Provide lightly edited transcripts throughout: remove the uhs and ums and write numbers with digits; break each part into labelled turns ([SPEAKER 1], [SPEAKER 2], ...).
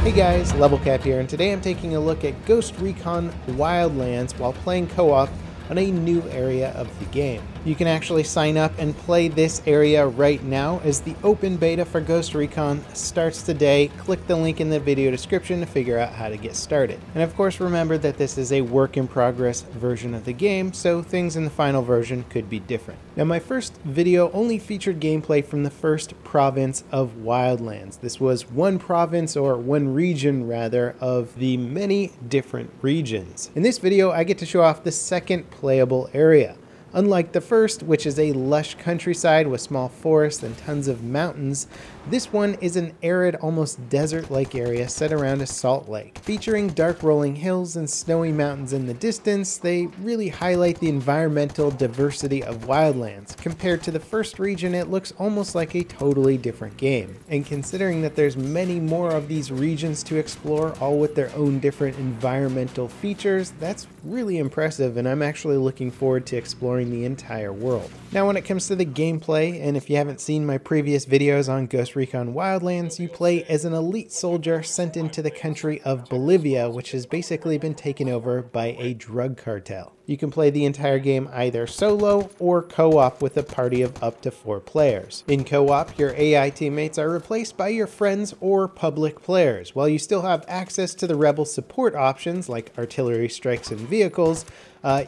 [SPEAKER 1] Hey guys, LevelCap here, and today I'm taking a look at Ghost Recon Wildlands while playing co-op on a new area of the game. You can actually sign up and play this area right now as the open beta for Ghost Recon starts today. Click the link in the video description to figure out how to get started. And of course remember that this is a work in progress version of the game, so things in the final version could be different. Now my first video only featured gameplay from the first province of Wildlands. This was one province, or one region rather, of the many different regions. In this video I get to show off the second playable area. Unlike the first, which is a lush countryside with small forests and tons of mountains, this one is an arid, almost desert-like area set around a salt lake. Featuring dark rolling hills and snowy mountains in the distance, they really highlight the environmental diversity of Wildlands. Compared to the first region, it looks almost like a totally different game. And considering that there's many more of these regions to explore, all with their own different environmental features, that's really impressive, and I'm actually looking forward to exploring the entire world. Now when it comes to the gameplay, and if you haven't seen my previous videos on Ghost Recon Wildlands, you play as an elite soldier sent into the country of Bolivia, which has basically been taken over by a drug cartel. You can play the entire game either solo or co-op with a party of up to 4 players. In co-op, your AI teammates are replaced by your friends or public players. While you still have access to the rebel support options like artillery strikes and vehicles,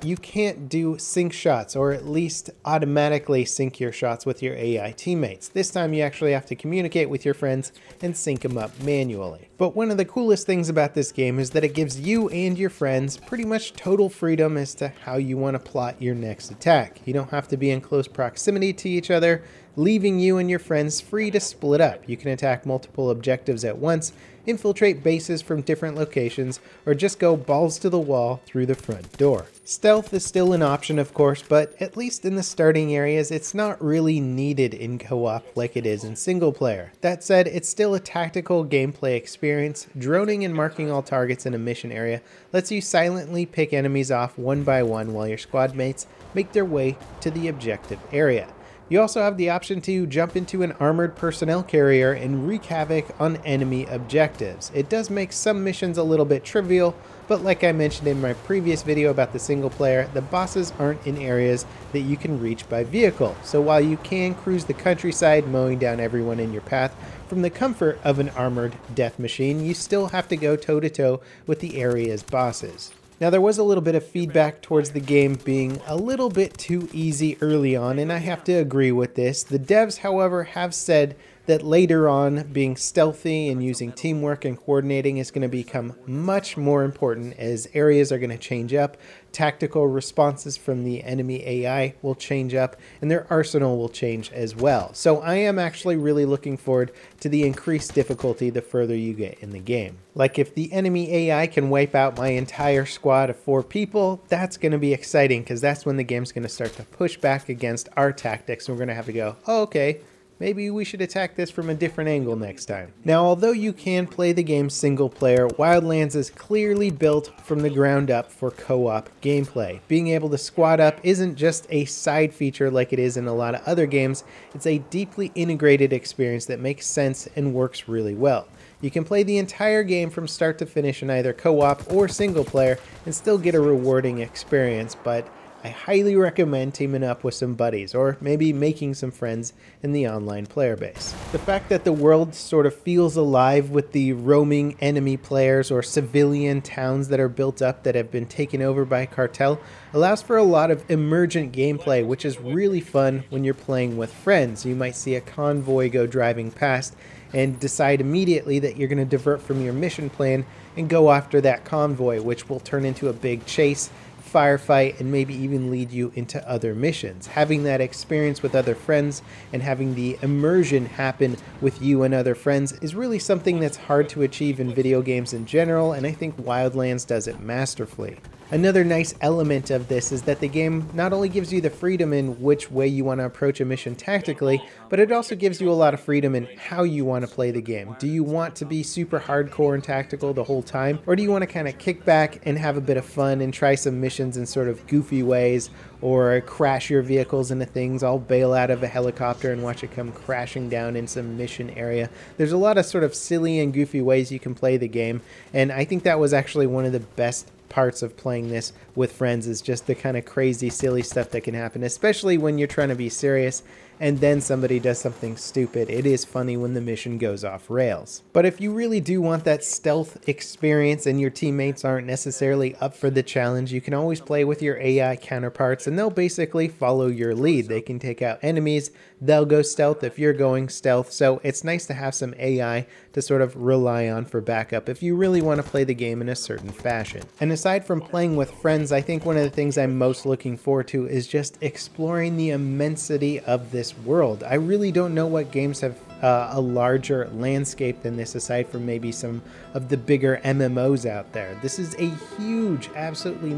[SPEAKER 1] you can't do sync shots, or at least automatically sync your shots with your AI teammates. This time you actually have to communicate with your friends and sync them up manually. But one of the coolest things about this game is that it gives you and your friends pretty much total freedom as to how you want to plot your next attack. You don't have to be in close proximity to each other, leaving you and your friends free to split up. You can attack multiple objectives at once, infiltrate bases from different locations, or just go balls to the wall through the front door. Stealth is still an option, of course, but at least in the starting areas, it's not really needed in co-op like it is in single player. That said, it's still a tactical gameplay experience. Droning and marking all targets in a mission area lets you silently pick enemies off one by one while your squad mates make their way to the objective area. You also have the option to jump into an armored personnel carrier and wreak havoc on enemy objectives. It does make some missions a little bit trivial, but like I mentioned in my previous video about the single player, the bosses aren't in areas that you can reach by vehicle. So while you can cruise the countryside mowing down everyone in your path from the comfort of an armored death machine, you still have to go toe-to-toe with the area's bosses. Now there was a little bit of feedback towards the game being a little bit too easy early on, and I have to agree with this. The devs, however, have said that later on, being stealthy and using teamwork and coordinating is going to become much more important as areas are going to change up, tactical responses from the enemy AI will change up, and their arsenal will change as well. So I am actually really looking forward to the increased difficulty the further you get in the game. Like if the enemy AI can wipe out my entire squad of 4 people, that's going to be exciting, because that's when the game's going to start to push back against our tactics, and we're going to have to go, oh, okay, maybe we should attack this from a different angle next time. Now, although you can play the game single player, Wildlands is clearly built from the ground up for co-op gameplay. Being able to squad up isn't just a side feature like it is in a lot of other games, it's a deeply integrated experience that makes sense and works really well. You can play the entire game from start to finish in either co-op or single player and still get a rewarding experience, but I highly recommend teaming up with some buddies, or maybe making some friends in the online player base. The fact that the world sort of feels alive with the roaming enemy players or civilian towns that are built up that have been taken over by cartel allows for a lot of emergent gameplay, which is really fun when you're playing with friends. You might see a convoy go driving past and decide immediately that you're going to divert from your mission plan and go after that convoy, which will turn into a big chase, firefight, and maybe even lead you into other missions. Having that experience with other friends and having the immersion happen with you and other friends is really something that's hard to achieve in video games in general, and I think Wildlands does it masterfully. Another nice element of this is that the game not only gives you the freedom in which way you want to approach a mission tactically, but it also gives you a lot of freedom in how you want to play the game. Do you want to be super hardcore and tactical the whole time, or do you want to kind of kick back and have a bit of fun and try some missions in sort of goofy ways, or crash your vehicles into things? I'll bail out of a helicopter and watch it come crashing down in some mission area. There's a lot of sort of silly and goofy ways you can play the game, and I think that was actually one of the best parts of playing this with friends, is just the kind of crazy, silly stuff that can happen, especially when you're trying to be serious and then somebody does something stupid. It is funny when the mission goes off rails. But if you really do want that stealth experience and your teammates aren't necessarily up for the challenge, you can always play with your AI counterparts and they'll basically follow your lead. They can take out enemies, they'll go stealth if you're going stealth, so it's nice to have some AI to sort of rely on for backup if you really want to play the game in a certain fashion. And aside from playing with friends, I think one of the things I'm most looking forward to is just exploring the immensity of this world. I really don't know what games have a larger landscape than this, aside from maybe some of the bigger MMOs out there. This is a huge, absolutely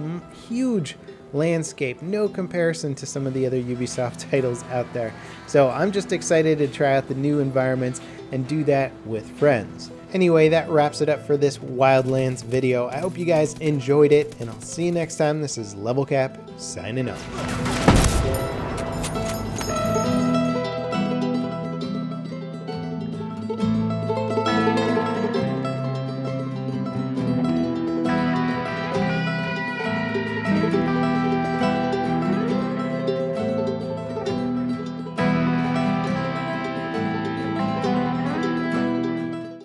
[SPEAKER 1] huge landscape, no comparison to some of the other Ubisoft titles out there. So I'm just excited to try out the new environments and do that with friends. Anyway, that wraps it up for this Wildlands video. I hope you guys enjoyed it, and I'll see you next time. This is LevelCap signing off.